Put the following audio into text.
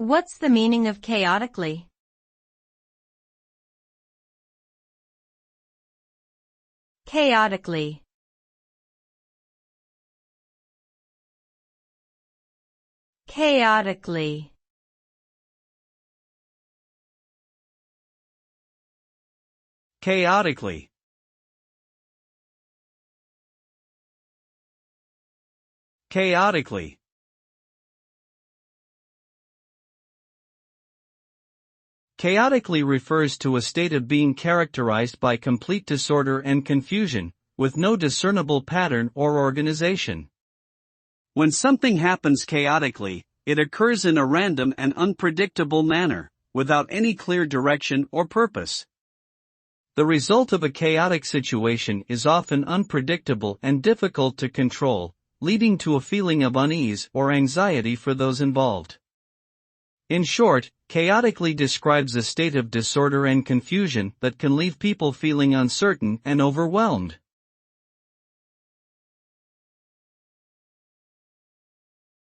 What's the meaning of chaotically? Chaotically. Chaotically. Chaotically. Chaotically. Chaotically refers to a state of being characterized by complete disorder and confusion, with no discernible pattern or organization. When something happens chaotically, it occurs in a random and unpredictable manner, without any clear direction or purpose. The result of a chaotic situation is often unpredictable and difficult to control, leading to a feeling of unease or anxiety for those involved. In short, chaotically describes a state of disorder and confusion that can leave people feeling uncertain and overwhelmed.